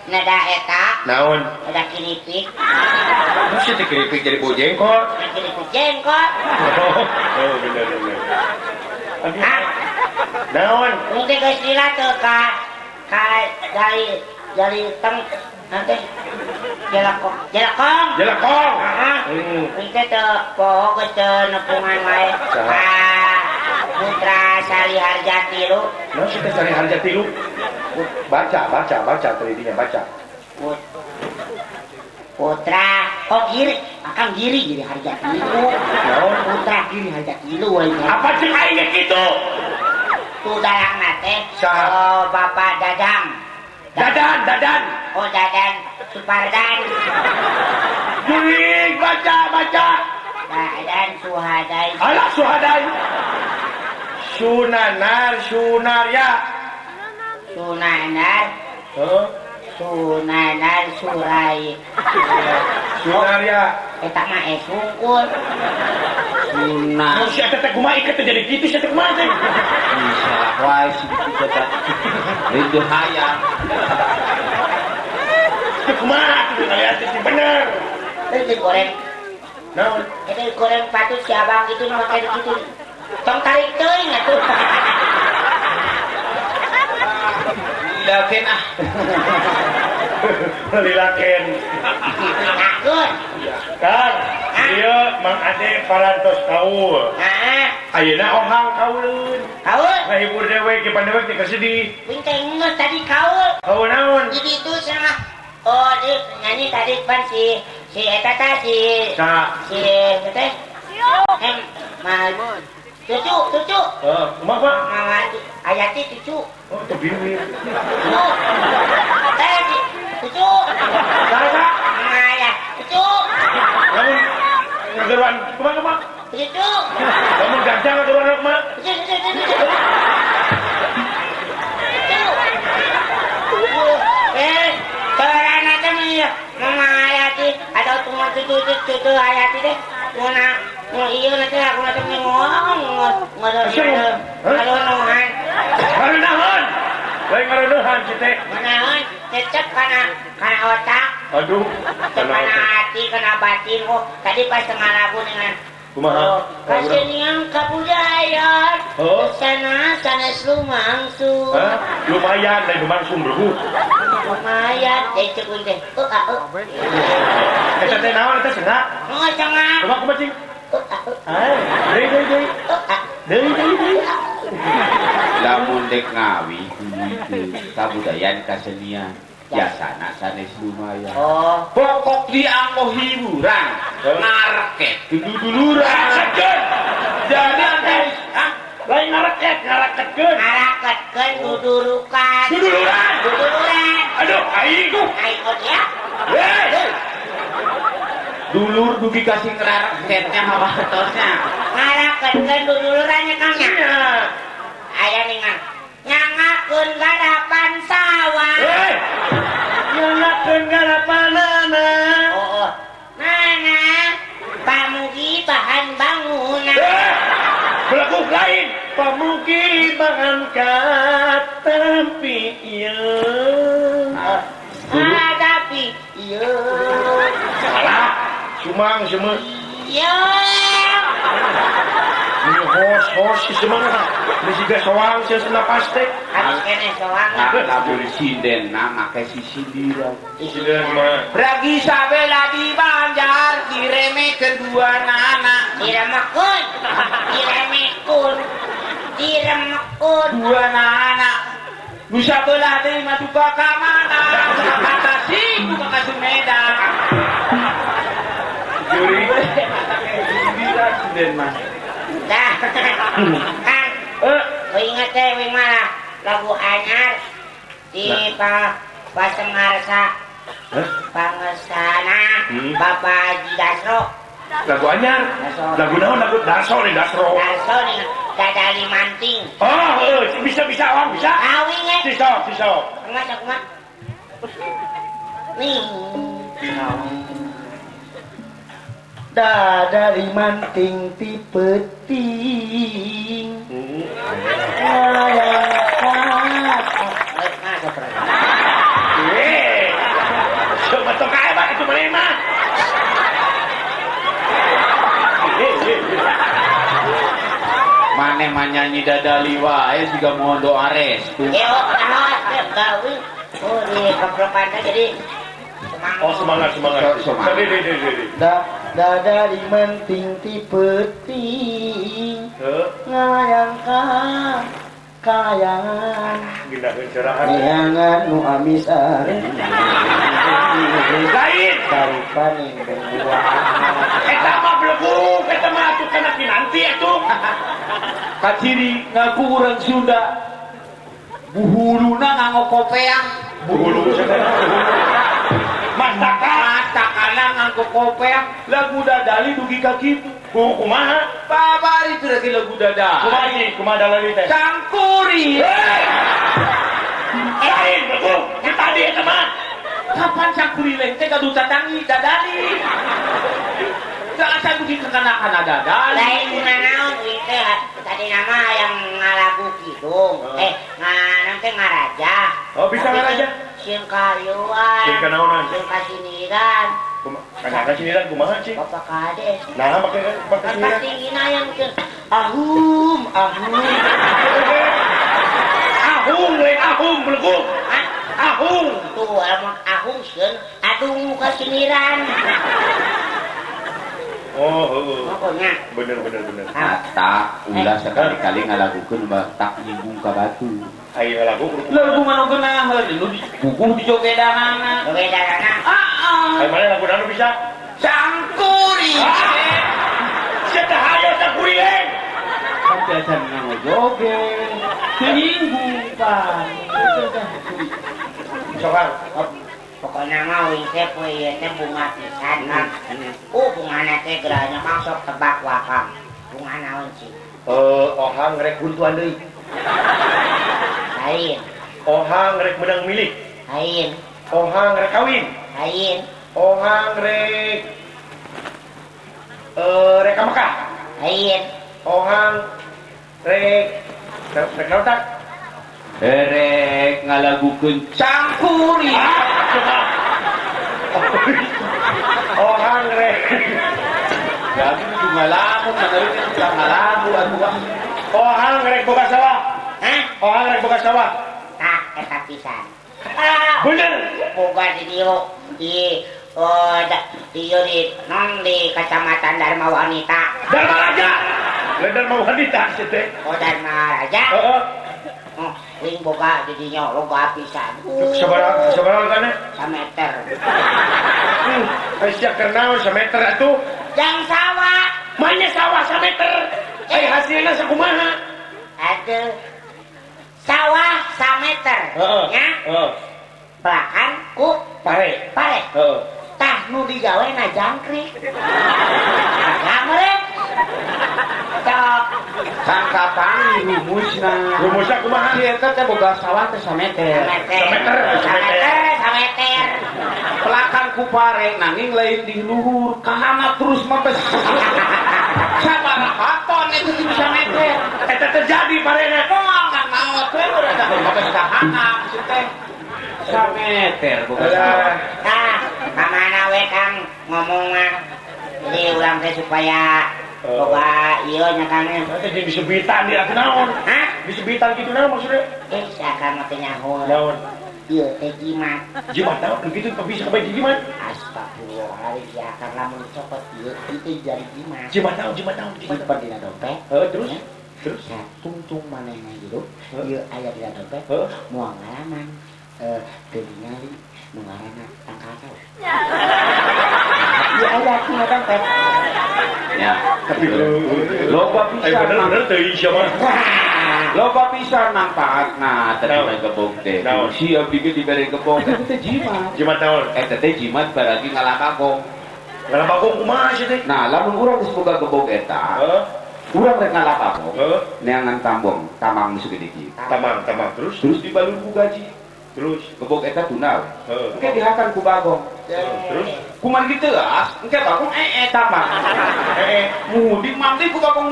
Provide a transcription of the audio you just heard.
nada eta naon nada kiripik mesti dikeripik jadi bau jengkol kiripik jengkol oh bener ah naon mungkin geus lila teu ka dari teng nanti jelakong mungkin teu poho geus teu nepungan wae Putra Sari Harjati lu. Nah, kita cari Harjati lu. Baca telitinya baca. Putra, giri, akang giri jadi Harjati lu. Putra giri Harjati lu. Apa sih aing gitu? Tu dalang nate. Oh, Bapak Dadang. Dadan. Oh, Dadan Supardan. Juling, baca. Dadan Suhadai. Alah Suhadai. Sunanar Surai. Sunaria. Eta mah sungkul. Sunan. Nu sia teh kumaha iket jadi kitu sia teh kumaha teh? Salah wae sih kita. Rindu hayang. Teh kumaha tuh ngaliat teh bener. Teh digoreng. Naon? Eta goreng patut si abang itu nu make kitu. Tong tarik teuing atuh. Lilakeun ah. Lilakeun. Takut. Kang, ieu Mang Ade parantos kaul. Heeh. Ayeuna ohang kaulun. Kaul? Ngahibur dewe ke pandewe teh kesedih. Winteng geus tadi kaul. Kaul naon? Jadi itu sama. Oh, dia nyanyi tadi pan si eta teh si teh. Mal cucu. Kumaha Pak? Mama Ayati cucu. Oh, teu bibir. Cucu. Saha? Mama Ayah cucu. Namun ngageruan kumaha? Cucu. Namun gajah ngageruan mah. Cucu. Karena teh Mama Ayati atau cuma cucu Ayati teh mau iya nanti aku nanti ngomong ngarunuhan Lain ngarunuhan cite ngarunuhan cecep karena otak aduh karena hati karena batin tadi pas tengah lagu dengan kasenian kabudayan sana lumangsu lumayan dari lumangsu berhu lumayan cecep teh kita teh naon teh cenah cenah kumaha cing deui Lamun dek ngawi kabudayan kasenian biasana sanes lumayan. Pokok dianggo hiburan ngareket duduluran sejen. Jadi ante lain ngaraketkeun duduluran. Aduh aing ya. dulur dugi kasih ngerareketnya apa tosnya. Ngaraketkeun dudulurannya kangnya. Aya ningan nyangakeun garapan sawah. Nyangakeun garapanana. Nana pamugi bahan bangunan. Belaku lain pamugi bahan katampi ieu. Tapi ieu. Salah. Sumang semua. Iya. Ini hos si semua. Ini juga soang sih senapas teh. Habis kene soang. Lamun sinden make si sindiran. Sindiran mah. Ragi sabela di Banjar diremekeun dua anak. Diremekun. Dua anak. Bisa belah deui mah duka ka mana? Kata sing duka ka Sumedang. Juri. Sindiran sinden mah. Dah. Kan. Ingat teh we malah lagu anyar di Pasengarsa. Pangesana Bapak Haji Dasro. Lagu anyar. Lagu naon lagu Dasro nih Dasro. Dasro nih Dadali Manting. Bisa orang bisa. Awi nge. Siso. Kumaha. Nih. Dadali manting ti peuting. nyanyi dadali wae juga mau doa restu. Gawin. Oh, di keprokan jadi Oh, semangat. Dari menting ti penting ngayangkan kayangan Gila pencerahan. neangan nu amis are Lain. karupaning berdua Eta mah belum, eta mah atuh kana kinanti atuh. Kaciri ngaku urang Sunda. Buhuluna nganggo kopeang. Bulu Matakana nganggo kopeang. Lagu dadali dugi ka kitu. kumaha? Babar itu lagi lagu dadali. Kumaha dalali teh? Cangkuri. Lain belum. Kita tadi eta mah. Kapan cangkuri leng teh gaduh tatangi dadali. Jangan saya dugi ke kana-kana dadali. lain naon itu tadi nama yang ngalagu kidung. Nanti ngaraja. Oh, bisa ngaraja? Sieun kayuan. Sieun kanaonan? Sieun kasiniran. Kana siniran kumaha sih? Bapak kades. Nah, pakai Kan siniran. pasti gina yang mungkin ahum. Ahung belum. Hah? Ahung. Tuh, emang ahum sieun adung kasiniran. Oh, heeh. Pokoknya Bener. Tak ulah sekali-kali ngalagukeun tak nyinggung ka batu. Ayo lagu. Lagu manu geunaheun nu dipuguh di jogedanana. beda karena Ayo mana lagu danu bisa? Cangkuri. Siapa hayo tak kurileng? Kan biasa nganggo joget. Nyinggung pan. Sokan. pokoknya mau teh poe teh bunga pisan kan. Bunga teh geranya mah sok tebak wakam. Bunga naon sih? Ohang rek buntuan deui. Lain, Ohang rek menang milik. lain, Ohang rek kawin. lain, Ohang rek rek Mekah. lain. Ohang rek naon tak? Erek ngalagukeun cangkuri. Ohang rek. Lagi nu ngalamun maneureun kita ngalagu atuh. Ohang rek boga sawah. Hah? Ohang rek boga sawah. Tah, eta pisan. Bener. Boga di dieu di non di Kecamatan Dharma Wanita. Dharma Raja. Dharma Wanita sih teh. Dharma Raja. Heeh. Ling boga di dinya loga pisan. Sabaraha kana? Sameter. Sia kenal sameter atuh. Yang sawah. Manya sawah sameter. Hasilna sakumaha? Ada sawah sameter. Ya. Heeh. Belakan ku Pare. pare. Heeh. Tah nu digawe na jangkrik. Gamrek. Cok. Sangkapan rumusna. Rumusna kumaha? Ieu teh boga sawah teh sameter. Sameter. Pelakang ku pare nanging lain di luhur kahana terus mempes. Sabaraha ton itu di sameter. Eta terjadi parena. Moal nganaot we urang teh mempes kahana kitu teh. Sameter boga sawah. Nah, kamana we Kang ngomong mah. Jadi urang teh supaya boga ieu nya Kang. Nanti di disebitan dia naon? Hah? Disebitan gitu naon maksudnya? Sakan mah teh nyaho. Naon? Ieu teh jimat. Jimat naon? Begitu bisa kebaik jimat? Astagfirullahaladzim, ya kan lamun copot ieu itu jadi jimat. Jimat naon? Simpen dina dompet. Terus? Ya. Terus? Ya, tungtung manehna hirup. Ieu aya dina dompet. Heeh. Moal ngalaman. Teu ningali nu ngaranna tangkatau. Ieu aya dina dompet. Ya, tapi loba pisan. Bener teh iya mah. Loba pisan manfaatna teh Naon? gebog teh. Naon? Siap dikeun dibere gebog eta teh jimat. Jimat naon? Eta teh jimat berarti ngalakagong. Ngalah bagong kumaha sih teh? Nah, lamun urang geus boga gebog eta, Heeh. urang rek ngalakagong. Heeh. Neangan tambong, tamang segede kieu. Tamang terus? Terus dibalun ku gaji. Terus? Gebog eta tuna. Heeh. Engke dihakan ku bagong. Terus? Kuman kitu engke bagong tamang. Mudik mandi ku bagong